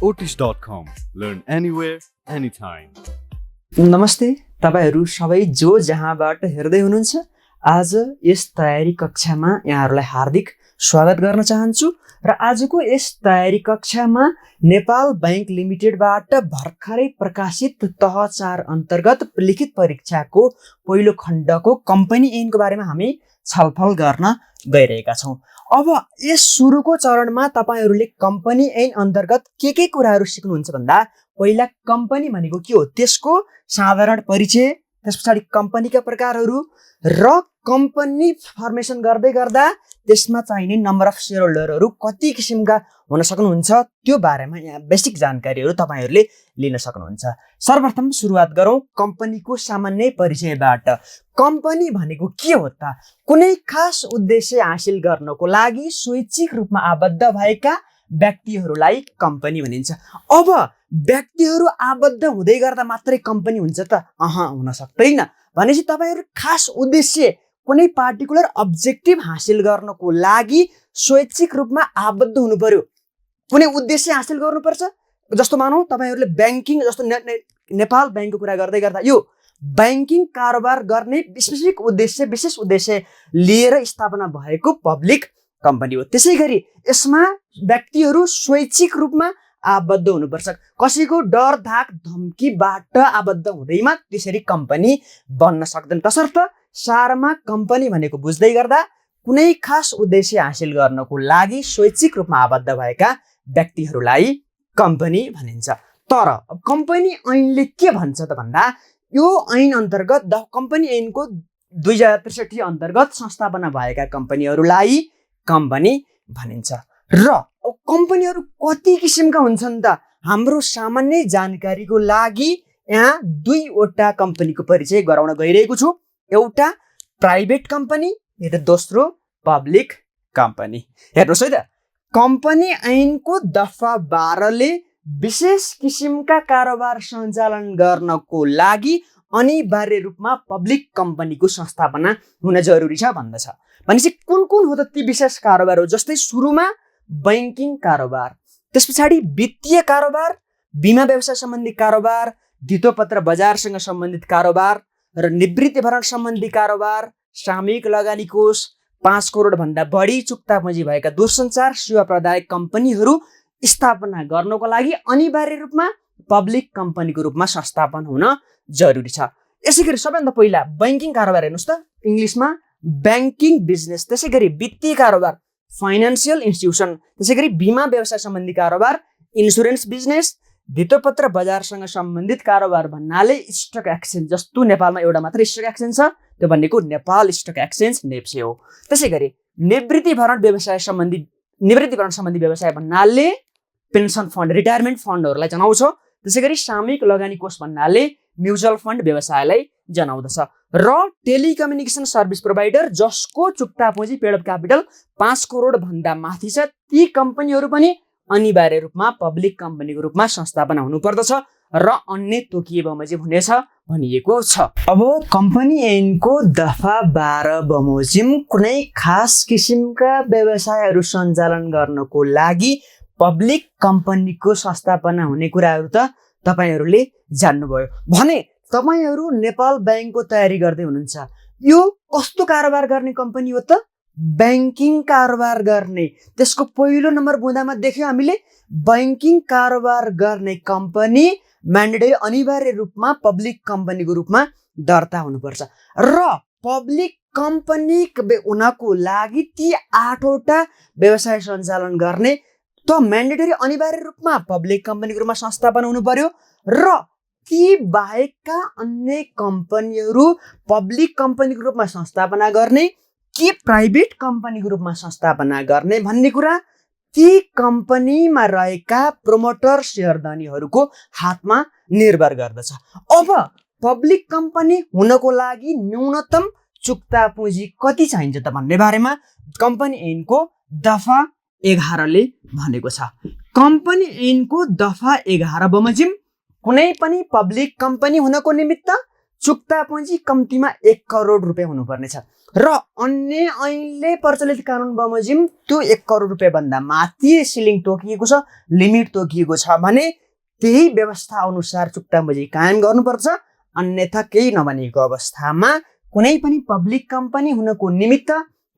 Otish.com. Learn anywhere, anytime. नमस्ते तपाईहरू सबै जो जहाँबाट हेर्दै हुनुहुन्छ आज यस तयारी कक्षामा यहाँहरूलाई हार्दिक स्वागत गर्न चाहन्छु र आजको यस तयारी कक्षामा नेपाल बैंक लिमिटेडबाट भर्खरै प्रकाशित तह 4 अन्तर्गत लिखित परीक्षाको पहिलो खण्डको कम्पनी ऐनको बारेमा हामी छलफल गर्न गइरहेका छौं। अब यस सुरुको चरणमा तपाईहरूले कम्पनी ऐन अन्तर्गत के कुराहरू सिक्नुहुन्छ भन्दा पहिला कम्पनी भनेको के हो त्यसको साधारण परिचय, त्यसपछाडि कम्पनीका प्रकारहरू र कम्पनी फर्मेसन गर्दै गर्दा त्यसमा चाहिने नम्बर अफ शेयर होल्डरहरू कति किसिमका हुन सक्नुहुन्छ त्यो बारेमा यहाँ बेसिक जानकारीहरू तपाईहरूले लिन सक्नुहुन्छ। सर्वप्रथम सुरुवात गरौँ कम्पनीको सामान्य परिचयबाट। कम्पनी भनेको के हो त? कुनै खास उद्देश्य हासिल गर्नको लागि स्वैच्छिक रूपमा आबद्ध भएका व्यक्तिहरूलाई कम्पनी भनिन्छ। अब व्यक्तिहरू आबद्ध हुँदै गर्दा मात्रै कम्पनी हुन्छ त? हुन सक्दैन। भनेपछि तपाईहरु खास उद्देश्य कुनै पार्टिकुलर अब्जेक्टिभ हासिल गर्नको लागि स्वैच्छिक रूपमा आबद्ध हुनु पर्यो। कुनै उद्देश्य हासिल गर्नुपर्छ। जस्तो मानौं तपाईहरुले बैंकिङ जस्तो नेपाल बैंकको कुरा गर्दै गर्दा यो बैंकिङ कारोबार गर्ने स्पेसिफिक उद्देश्य विशेष उद्देश्य लिएर स्थापना भएको पब्लिक कम्पनी हो। त्यसैगरी यसमा व्यक्तिहरू स्वैच्छिक रूपमा आबद्ध हुनुपर्छ। कसैको डर धाक धम्कीबाट आबद्ध हुँदैमा त्यसरी कम्पनी बन्न सक्दैन। तसर्थ सारमा कम्पनी भनेको बुझ्दै गर्दा कुनै खास उद्देश्य हासिल गर्नको लागि स्वैच्छिक रूपमा आबद्ध भएका व्यक्तिहरूलाई कम्पनी भनिन्छ। तर कम्पनी ऐनले के भन्छ त भन्दा यो ऐन अन्तर्गत द कम्पनी ऐनको 2063 अन्तर्गत संस्थापना भएका कम्पनीहरूलाई कम्पनी भनिन्छ। र कम्पनीहरू कति किसिमका हुन्छन् त? हाम्रो सामान्य जानकारीको लागि यहाँ दुईवटा कम्पनीको परिचय गराउन गइरहेको छु। एउटा प्राइभेट कम्पनी र दोस्रो पब्लिक कम्पनी। हेर्नुहोस् है त, कम्पनी ऐनको दफा 12 ले विशेष किसिमका कारोबार सञ्चालन गर्नको लागि अनिवार्य रूपमा पब्लिक कम्पनीको संस्थापना हुन जरुरी छ भन्दछ। भनेपछि कुन हो त ती विशेष कारोबारहरू? जस्तै सुरुमा बैंकिङ कारोबार, त्यसपछाडि वित्तीय कारोबार, बीमा व्यवसाय सम्बन्धी कारोबार, धितोपत्र बजारसँग सम्बन्धित कारोबार र निवृत्ति भरण सम्बन्धी कारोबार, सामूहिक लगानी कोष, 5 करोड भन्दा बढी चुक्ता पुँजी भएका दूरसञ्चार सेवा प्रदायक कम्पनीहरू स्थापना गर्नको लागि अनिवार्य रूपमा पब्लिक कम्पनीको रूपमा संस्थापन हुन जरुरी छ। यसैगरी सबैभन्दा पहिला बैंकिङ कारोबार हेर्नुस् त, इंग्लिशमा बैंकिङ बिजनेस, त्यसैगरी वित्तीय कारोबार फाइनान्शियल इन्स्टिट्युसन, त्यसैगरी बीमा व्यवसाय सम्बन्धी कारोबार इन्स्योरेन्स बिजनेस, धितोपत्र बजारसँग सम्बन्धित कारोबार भन्नाले स्टक एक्सचेन्ज, जस्तो नेपालमा एउटा मात्र स्टक एक्सचेन्ज छ त्यो भनेको नेपाल स्टक एक्सचेन्ज नेप्से हो। त्यसैगरी निवृत्ति भरण सम्बन्धी व्यवसाय भन्नाले पेन्सन फन्ड, रिटायरमेन्ट फन्डहरूलाई जनाउँछ। त्यसैगरी सामूहिक लगानी कोष भन्नाले म्युचुअल फन्ड व्यवसायलाई जनाउँदछ। र टेलिकम्युनिकेसन सर्भिस प्रोभाइडर जसको चुक्ता पुँजी पेड अफ क्यापिटल 5 करोड भन्दा माथि छ ती कम्पनीहरू पनि अनिवार्य रूपमा पब्लिक कम्पनीको रूपमा संस्थापना हुनुपर्दछ र अन्य तोकिए बमोजिम हुनेछ भनिएको छ। अब कम्पनी ऐनको दफा 12 बमोजिम कुनै खास किसिमका व्यवसायहरू सञ्चालन गर्नको लागि पब्लिक कम्पनीको संस्थापना हुने कुराहरू त तपाईहरूले जान्नुभयो भने तपाईहरू नेपाल बैंकको तयारी गर्दै हुनुहुन्छ। यो कस्तो कारोबार गर्ने कम्पनी हो त? बैंकिङ कारोबार गर्ने। त्यसको पहिलो नम्बर बुँदामा देख्यौं हामीले बैंकिङ कारोबार गर्ने कम्पनी म्यान्डेटरी अनिवार्य रूपमा पब्लिक कम्पनीको रूपमा दर्ता हुनुपर्छ। र पब्लिक कम्पनी हुनको लागि ती 8 वटा व्यवसाय सञ्चालन गर्ने त म्यान्डेटरी अनिवार्य रूपमा पब्लिक कम्पनीको रूपमा संस्थापन हुनु पर्यो। र ती बाहेकका अन्य कम्पनीहरू पब्लिक कम्पनीको रूपमा संस्थापना गर्ने कि प्राइभेट कम्पनीको रूपमा संस्थापना गर्ने भन्ने कुरा ती कम्पनीमा रहेका प्रोमोटर शेयरधनीहरूको हातमा निर्भर गर्दछ। अब पब्लिक कम्पनी हुनको लागि न्यूनतम चुक्ता पुँजी कति चाहिन्छ त भन्ने बारेमा कम्पनी ऐनको दफा 11 ले भनेको छ। कम्पनी ऐनको दफा 11 बमोजिम कुनै पनि पब्लिक कम्पनी हुनको निमित्त चुक्ता पुँजी कम्तीमा 1 करोड रुपियाँ हुनुपर्नेछ र अन्य ऐनले प्रचलित कानुन बमोजिम त्यो 1 करोड रुपियाँ भन्दा माथि सिलिङ तोकिएको छ, लिमिट तोकिएको छ भने त्यही व्यवस्था अनुसार चुक्ता पुँजी कायम गर्नुपर्छ। अन्यथा केही नबनेको अवस्थामा कुनै पनि पब्लिक कम्पनी हुनको निमित्त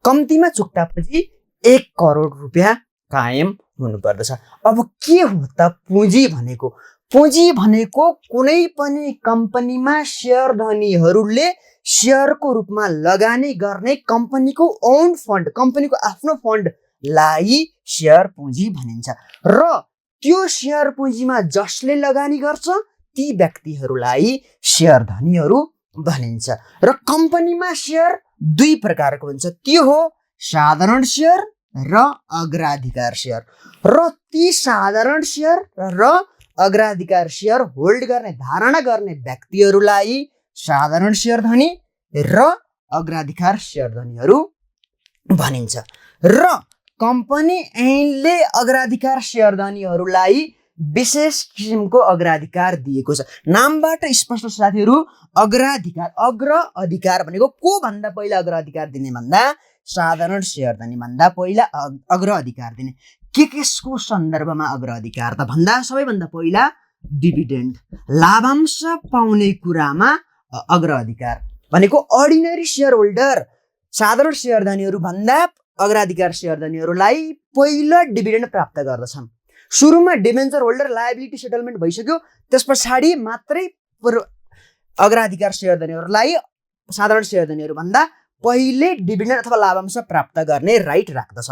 कम्तीमा चुक्ता पुँजी 1 करोड रुपियाँ कायम हुनुपर्दछ। अब के हो त पुँजी भनेको? पुँजी भनेको कुनै पनि कम्पनीमा शेयर धनीहरूले शेयरको रूपमा लगानी गर्ने कम्पनीको ओन फन्ड, कम्पनीको आफ्नो फन्डलाई शेयर पुँजी भनिन्छ र त्यो शेयर पुँजीमा जसले लगानी गर्छ ती व्यक्तिहरूलाई शेयर धनीहरू भनिन्छ। र कम्पनीमा शेयर 2 प्रकारको हुन्छ, त्यो हो साधारण शेयर र अग्राधिकार शेयर। र ती साधारण शेयर र अग्राधिकार शेयर होल्ड गर्ने, धारणा गर्ने व्यक्तिहरूलाई साधारण शेयर धनी र अग्राधिकार शेयर धनीहरू भनिन्छ। र कम्पनी ऐनले अग्राधिकार शेयर धनीहरूलाई विशेष किसिमको अग्राधिकार दिएको छ। नामबाट स्पष्ट साथीहरू, अग्राधिकार, अग्र अधिकार भनेको को भन्दा पहिला अग्राधिकार दिने भन्दा साधारण शेयर धनी भन्दा पहिला अग्र अधिकार दिने। केसको सन्दर्भमा अग्र अधिकार त भन्दा सबैभन्दा पहिला डिभिडेन्ड, लाभांश पाउने कुरामा अग्र अधिकार भनेको अर्डिनरी शेयर होल्डर, साधारण शेयर धनीहरू भन्दा अग्राधिकार शेयर धनीहरूलाई पहिला डिभिडेन्ड प्राप्त गर्दछन्। सुरुमा डिबेन्चर होल्डर लायबिलिटी सेटलमेन्ट भइसक्यो, त्यस पछाडि मात्रै अग्राधिकार शेयर धनीहरूलाई साधारण शेयर धनीहरू भन्दा पहिले डिभिडेन्ड अथवा लाभांश प्राप्त गर्ने राइट राख्दछ।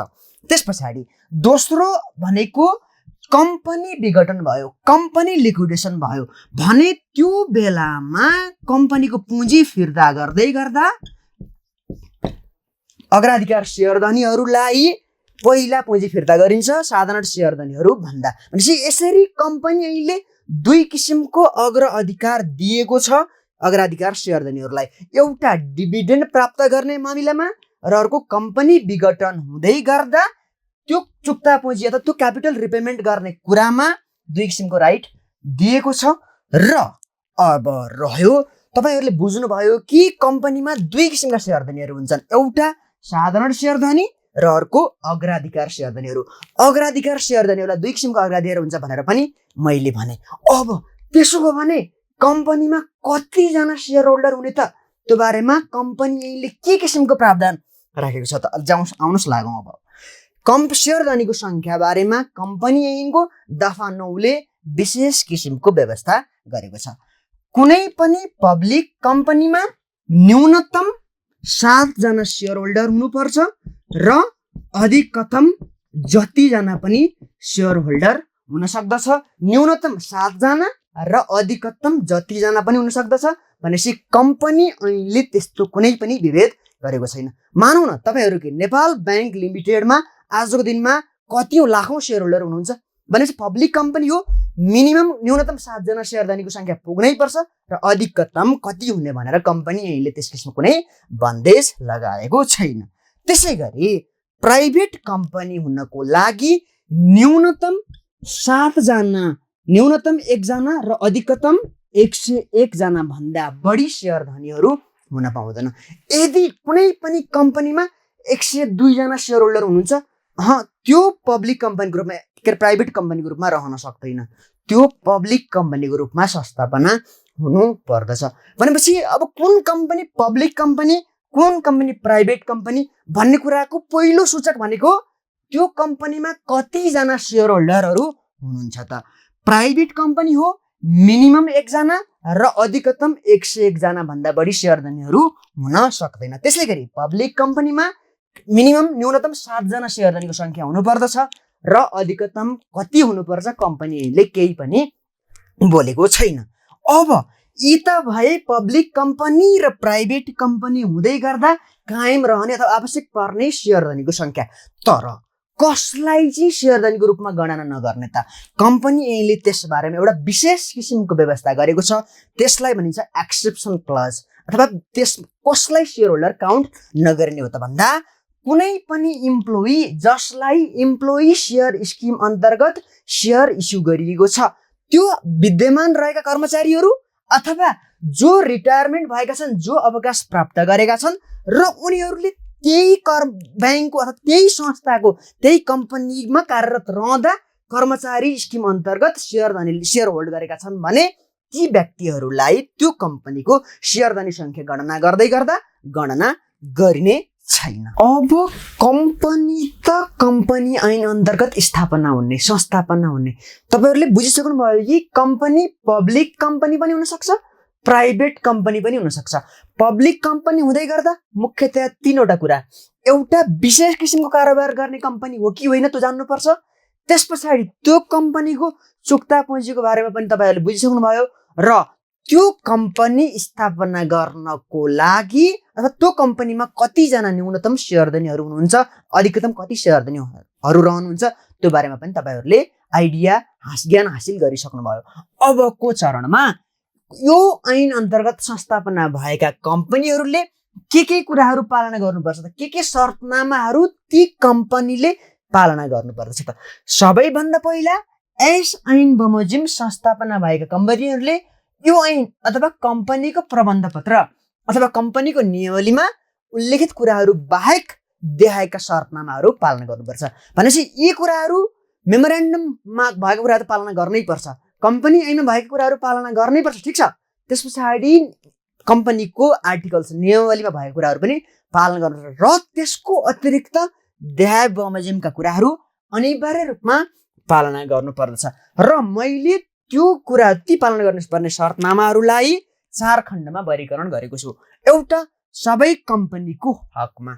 त्यस पछाडि दोस्रो भनेको कम्पनी विघटन भयो, कम्पनी लिक्विडेसन भयो भने त्यो बेलामा कम्पनीको पुँजी फिर्ता गर्दै गर्दा अग्राधिकार शेयर धनीहरूलाई पहिला पुँजी फिर्ता गरिन्छ साधारण शेयर धनीहरू भन्दा। भनेपछि यसरी कम्पनीले 2 किसिमको अग्र अधिकार दिएको छ अग्राधिकार शेयर धनीहरूलाई। एउटा डिभिडेन्ड प्राप्त गर्ने मामिलामा र अर्को कम्पनी विघटन हुँदै गर्दा त्यो चुक्ता पुँजी अथवा त्यो क्यापिटल रिपेमेन्ट गर्ने कुरामा 2 किसिमको राइट दिएको छ। र अब रह्यो, तपाईहरूले बुझ्नुभयो कि कम्पनीमा 2 किसिमका शेयर धनीहरू हुन्छन्, एउटा साधारण शेयर धनी र अर्को अग्राधिकार शेयर धनीहरू। अग्राधिकार शेयर धनीहरूलाई 2 किसिमको अग्राधिकार हुन्छ भनेर पनि मैले भने। अब त्यसो हो भने कम्पनीमा कतिजना शेयर होल्डर हुने त, त्यो बारेमा कम्पनीले के किसिमको प्रावधान राखेको छ त आउनुहोस् लागौँ। अब शेयर धनीको संख्या बारेमा कम्पनी ऐनको दफा 9 ले विशेष किसिमको व्यवस्था गरेको छ। कुनै पनि पब्लिक कम्पनीमा न्यूनतम 7 जना शेयर होल्डर हुनुपर्छ र अधिकतम जतिजना पनि शेयर होल्डर हुन सक्दछ। न्यूनतम 7 जना र अधिकतम जतिजना पनि हुन सक्दछ भनेपछि कम्पनी ऐनले त्यस्तो कुनै पनि विभेद गरेको छैन। मानौँ न तपाईहरुको नेपाल बैंक लिमिटेडमा आजको दिनमा कतिौं लाखौं शेयर होल्डर हुनुहुन्छ भनेपछि पब्लिक कम्पनी हो, मिनिमम न्यूनतम 7 जना शेयरधारीको संख्या पुग्नै पर्छ र अधिकतम कति हुने भनेर कम्पनी ऐनले त्यस किसिमको कुनै बन्देज लगाएको छैन। त्यसैगरी प्राइभेट कम्पनी हुनको लागि न्यूनतम 7 जना, न्यूनतम 1 जना र अधिकतम 101 जना भन्दा बढी शेयरधारीहरू हुन पाउँदैन। यदि कुनै पनि कम्पनीमा 102 जना शेयर होल्डर हुनुहुन्छ, त्यो पब्लिक कम्पनीको रूपमा के प्राइभेट कम्पनीको रूपमा रहन सक्दैन, त्यो पब्लिक कम्पनीको रूपमा संस्थापना हुनु पर्दछ। भनेपछि अब कुन कम्पनी पब्लिक कम्पनी, कुन कम्पनी प्राइभेट कम्पनी भन्ने कुराको पहिलो सूचक भनेको त्यो कम्पनीमा कति जना शेयर होल्डरहरू हुनुहुन्छ त। प्राइभेट कम्पनी हो, मिनिमम 1 जना र अधिकतम 101 जना भन्दा बढी शेयरधारीहरू हुन सक्दैन। त्यसैगरी पब्लिक कम्पनीमा मिनिमम न्यूनतम 7 जना शेयरधारीको संख्या हुनु पर्दछ र अधिकतम कति हुनुपर्छ कम्पनीले केही पनि बोलेको छैन। अब यी त भए पब्लिक कम्पनी र प्राइभेट कम्पनी हुँदै गर्दा कायम रहने अथवा आवश्यक पर्ने शेयरधारीको संख्या। तर कसलाई चाहिँ शेयरधारीको रूपमा गणना नगर्ने त? कम्पनी ऐनले त्यस बारेमा एउटा विशेष किसिमको व्यवस्था गरेको छ, त्यसलाई भनिन्छ एक्सेप्सन क्लज। अथवा त्यस कसलाई शेयर होल्डर काउन्ट नगर्ने हो त भन्दा कुनै पनि इम्प्लोइ जसलाई इम्प्लोइ शेयर स्किम अन्तर्गत शेयर इस्यु गरिएको छ, त्यो विद्यमान रहेका कर्मचारीहरू अथवा जो रिटायरमेन्ट भएका छन्, जो अवकाश प्राप्त गरेका छन् र उनीहरूले त्यही ब्याङ्कको अथवा त्यही संस्थाको त्यही कम्पनीमा कार्यरत रहँदा कर्मचारी स्किम अन्तर्गत सेयर होल्ड गरेका छन् भने ती व्यक्तिहरूलाई त्यो कम्पनीको सेयरधनी संख्या गणना गर्दै गर्दा गणना गरिने छैन। अब कम्पनी ऐन अन्तर्गत स्थापना हुने, संस्थापना हुने, तपाईहरूले बुझिसक्नु भयो कि कम्पनी पब्लिक कम्पनी पनि हुन सक्छ, प्राइभेट कम्पनी पनि हुन सक्छ। पब्लिक कम्पनी हुँदै गर्दा मुख्यतया 3वटा कुरा, एउटा विशेष किसिमको कारोबार गर्ने कम्पनी हो कि होइन त्यो जान्नुपर्छ। त्यस पछाडि त्यो कम्पनीको चुक्ता पुँजीको बारेमा पनि तपाईहरूले बुझिसक्नु भयो र त्यो कम्पनी स्थापना गर्नको लागि अथवा त्यो कम्पनीमा कतिजना न्यूनतम सेयरधनीहरू हुनुहुन्छ, अधिकतम कति सेयरधनीहरू रहनुहुन्छ त्यो बारेमा पनि तपाईहरूले आइडिया ज्ञान हासिल गरिसक्नुभयो। अबको चरणमा यो ऐन अन्तर्गत संस्थापना भएका कम्पनीहरूले के कुराहरू पालना गर्नुपर्छ त, के शर्तनामाहरू ती कम्पनीले पालना गर्नुपर्दछ त। सबैभन्दा पहिला यस ऐन बमोजिम संस्थापना भएका कम्पनीहरूले यो ऐन अथवा कम्पनीको प्रबन्ध पत्र अथवा कम्पनीको नियमावलीमा उल्लेखित कुराहरू बाहेक देखाएका शर्तनामाहरू पालना गर्नुपर्छ। भनेपछि यी कुराहरू मेमोरेन्डममा भएको कुराहरू पालना गर्नै पर्छ, कम्पनी ऐनमा भएको कुराहरू पालना गर्नै पर्छ, ठिक छ। त्यस पछाडि कम्पनीको आर्टिकल्स नियमावलीमा भएको कुराहरू पनि पालना गर्नुपर्छ र त्यसको अतिरिक्त देहाय बमोजिमका कुराहरू अनिवार्य रूपमा पालना गर्नुपर्दछ। र मैले त्यो कुरा ती पालना गर्नुपर्ने शर्तनामाहरूलाई 4 खण्डमा वर्गीकरण गरेको छु। एउटा सबै कम्पनीको हकमा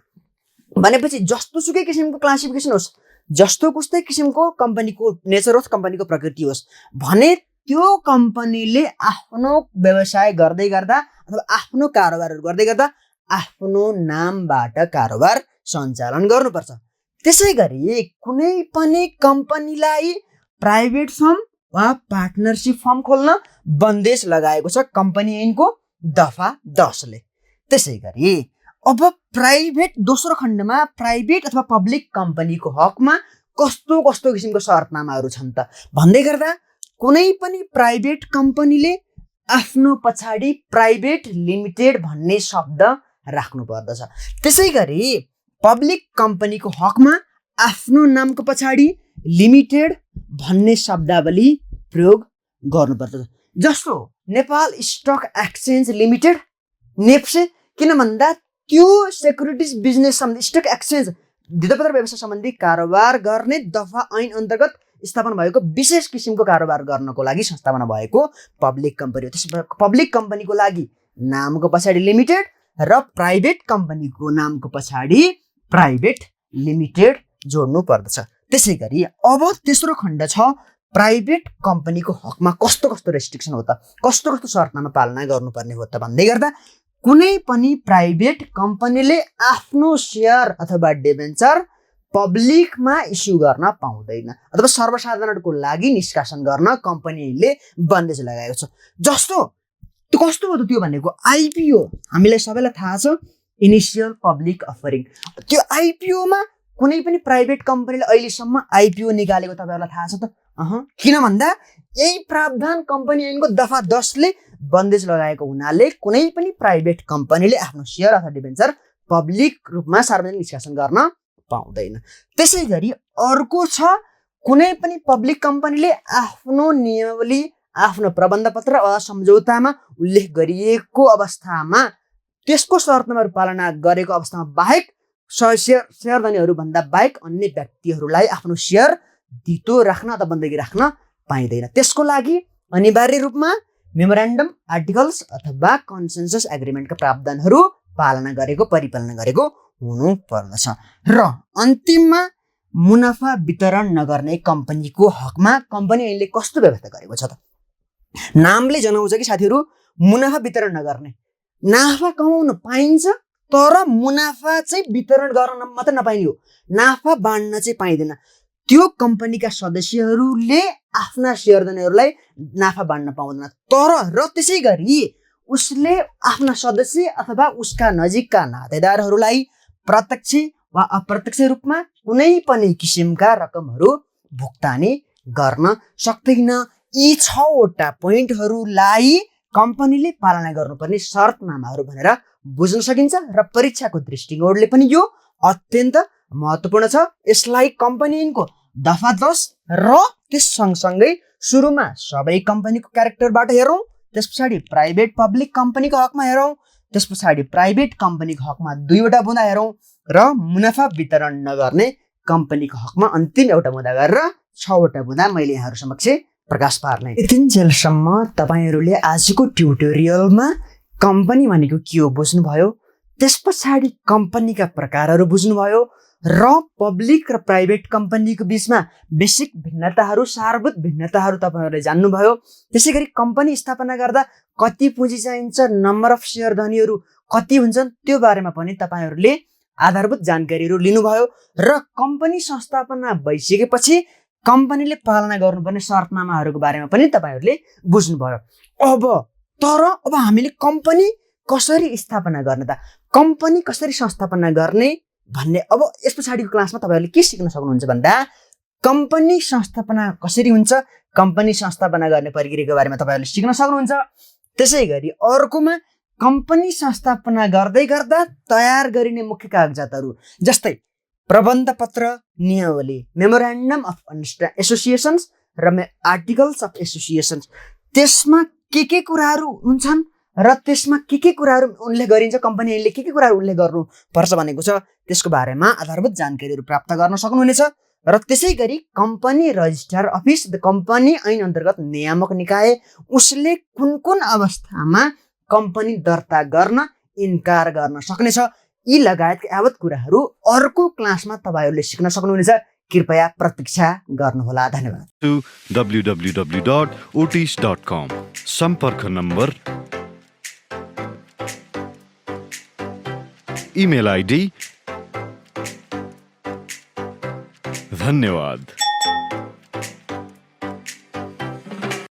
भनेपछि जस्तो सुकै किसिमको क्लासिफिकेसन होस्, जस्तो कस्तै किसिमको कम्पनीको नेचर होस्, कम्पनीको प्रकृति होस् भने त्यो कम्पनीले आफ्नो व्यवसाय गर्दै गर्दा अथवा आफ्नो कारोबारहरू गर्दै गर्दा आफ्नो नामबाट कारोबार सञ्चालन गर्नुपर्छ। त्यसै गरी कुनै पनि कम्पनीलाई प्राइभेट फर्म वा पार्टनरसिप फर्म खोल्न बन्देज लगाएको छ कम्पनी ऐनको दफा 10 ले। त्यसै गरी अब दोस्रो खण्डमा प्राइभेट अथवा पब्लिक कम्पनीको हकमा कस्तो किसिमको शर्तनामाहरू छन् त भन्दै गर्दा कुनै पनि प्राइभेट कम्पनीले आफ्नो पछाडि प्राइभेट लिमिटेड भन्ने शब्द राख्नु पर्दछ। त्यसै गरी पब्लिक कम्पनीको हकमा आफ्नो नामको पछाडि लिमिटेड भन्ने शब्दावली प्रयोग गर्नुपर्दछ। जस्तो Nepal stock exchange limited NEPSE, किन भन्दा त्यो सेक्युरिटिज बिजनेस सम्बन्धी स्टक एक्सचेन्ज धितोपत्र व्यवसाय सम्बन्धी कारोबार गर्ने दफा ऐन अन्तर्गत स्थापना भएको विशेष किसिमको कारोबार गर्नको लागि संस्थापना भएको पब्लिक कम्पनी हो। त्यसै पब्लिक कम्पनीको लागि नामको पछाडि लिमिटेड र प्राइभेट कम्पनीको नामको पछाडि प्राइभेट लिमिटेड जोड्नु पर्दछ। त्यसै गरी अब तेस्रो खण्ड छ प्राइभेट कम्पनीको हकमा कस्तो रेस्ट्रिक्सन हो त, कस्तो शर्तनामा पालना गर्नुपर्ने हो त भन्दै गर्दा कुनै पनि प्राइभेट कम्पनीले आफ्नो सेयर अथवा डिबेन्चर पब्लिकमा इस्यु गर्न पाउँदैन अथवा सर्वसाधारणको लागि निष्कासन गर्न कम्पनीले बन्देज लगाएको छ। जस्तो त्यो कस्तो हो त त्यो भनेको आइपिओ, हामीलाई सबैलाई थाहा छ इनिसियल पब्लिक अफरिङ। त्यो आइपिओमा कुनै पनि प्राइभेट कम्पनीले अहिलेसम्म आइपिओ निकालेको तपाईँहरूलाई थाहा छ त? किन भन्दा यही प्रावधान कम्पनी ऐनको दफा 10 ले बन्देज लगाएको हुनाले कुनै पनि प्राइभेट कम्पनीले आफ्नो सेयर अथवा डिबेन्चर पब्लिक रूपमा सार्वजनिक निष्कासन गर्न पाउँदैन। त्यसै गरी अर्को छ कुनै पनि पब्लिक कम्पनीले आफ्नो नियमावली, आफ्नो प्रबन्ध पत्र वा सम्झौतामा उल्लेख गरिएको अवस्थामा त्यसको शर्तनामाहरू पालना गरेको अवस्थामा बाहेक सेयरधनीहरू भन्दा बाहेक अन्य व्यक्तिहरूलाई आफ्नो सेयर धितो राख्न अथवा बन्दगी राख्न पाइँदैन। त्यसको लागि अनिवार्य रूपमा मेमोरेन्डम आर्टिकल्स अथवा कन्सेन्सस एग्रिमेन्टका प्रावधानहरू परिपालना गरेको हुनु पर्दछ। र अन्तिममा मुनाफा वितरण नगर्ने कम्पनीको हकमा कम्पनी ऐनले कस्तो व्यवस्था गरेको छ त? नामले जनाउँछ कि साथीहरू, मुनाफा वितरण नगर्ने, नाफा कमाउन पाइन्छ तर मुनाफा चाहिँ वितरण गर्न मात्र नपाइने हो, नाफा बाँड्न चाहिँ पाइँदैन। त्यो कम्पनीका सदस्यहरूले आफ्ना सेयरधनीहरूलाई नाफा बाँड्न पाउँदैन। तर र त्यसै गरी उसले आफ्ना सदस्य अथवा उसका नजिकका नातेदारहरूलाई प्रत्यक्ष वा अप्रत्यक्ष रूपमा कुनै पनि किसिमका रकमहरू भुक्तानी गर्न सक्दैन। यी 6 वटा पोइन्टहरूलाई कम्पनीले पालना गर्नुपर्ने शर्तनामाहरू भनेर बुझ्न सकिन्छ र परीक्षाको दृष्टिकोणले पनि यो अत्यन्त महत्त्वपूर्ण छ। यसलाई कम्पनी ऐनको दफा 10 र त्यस सँगसँगै सुरुमा सबै कम्पनीको क्यारेक्टरबाट हेरौँ, त्यस पछाडि प्राइभेट पब्लिक कम्पनीको हकमा हेरौँ, त्यस पछाडि प्राइभेट कम्पनीको हकमा 2वटा बुँदा हेरौँ र मुनाफा वितरण नगर्ने कम्पनीको हकमा अन्तिम एउटा बुँदा गरेर 6वटा बुँदा मैले यहाँहरू समक्ष प्रकाश पार्ने। यतिन्जेलसम्म तपाईँहरूले आजको ट्युटोरियलमा कम्पनी भनेको के हो बुझ्नुभयो, त्यस पछाडि कम्पनीका प्रकारहरू बुझ्नुभयो र पब्लिक र प्राइभेट कम्पनीको बिचमा बेसिक भिन्नताहरू, सारभूत भिन्नताहरू तपाईँहरूले जान्नुभयो। त्यसै गरी कम्पनी स्थापना गर्दा कति पुँजी चाहिन्छ, नम्बर अफ सेयर धनीहरू कति हुन्छन्, त्यो बारेमा पनि तपाईँहरूले आधारभूत जानकारीहरू लिनुभयो र कम्पनी संस्थापना भइसकेपछि कम्पनीले पालना गर्नुपर्ने शर्तनामाहरूको बारेमा पनि तपाईँहरूले बुझ्नुभयो। अब हामीले कम्पनी कसरी स्थापना गर्ने त, कम्पनी कसरी संस्थापना गर्ने भन्ने अब यस पछाडिको क्लासमा तपाईँहरूले के सिक्न सक्नुहुन्छ भन्दा कम्पनी संस्थापना कसरी हुन्छ, कम्पनी संस्थापना गर्ने प्रक्रियाको बारेमा तपाईँहरूले सिक्न सक्नुहुन्छ। त्यसै गरी अर्कोमा कम्पनी संस्थापना गर्दै गर्दा तयार गरिने मुख्य कागजातहरू जस्तै प्रबन्ध पत्र, नियमावली, मेमोरेन्डम अफ एसोसिएसन्स र आर्टिकल्स अफ एसोसिएसन्स, त्यसमा के कुराहरू हुन्छन् र त्यसमा के कुराहरू उल्लेख गरिन्छ, कम्पनी ऐनले के कुराहरू उल्लेख गर्नुपर्छ भनेको छ, त्यसको बारेमा आधारभूत जानकारीहरू प्राप्त गर्न सक्नुहुनेछ। र त्यसै गरी कम्पनी रजिस्ट्रार अफिस, कम्पनी ऐन अन्तर्गत नियामक निकाय, उसले कुन अवस्थामा कम्पनी दर्ता गर्न इन्कार गर्न सक्नेछ, यी लगायतका यावत कुराहरू अर्को क्लासमा तपाईँहरूले सिक्न सक्नुहुनेछ। कृपया प्रतीक्षा गर्नुहोला। धन्यवाद। www.otis.com सम्पर्क नम्बर, इमेल आइडी। धन्यवाद।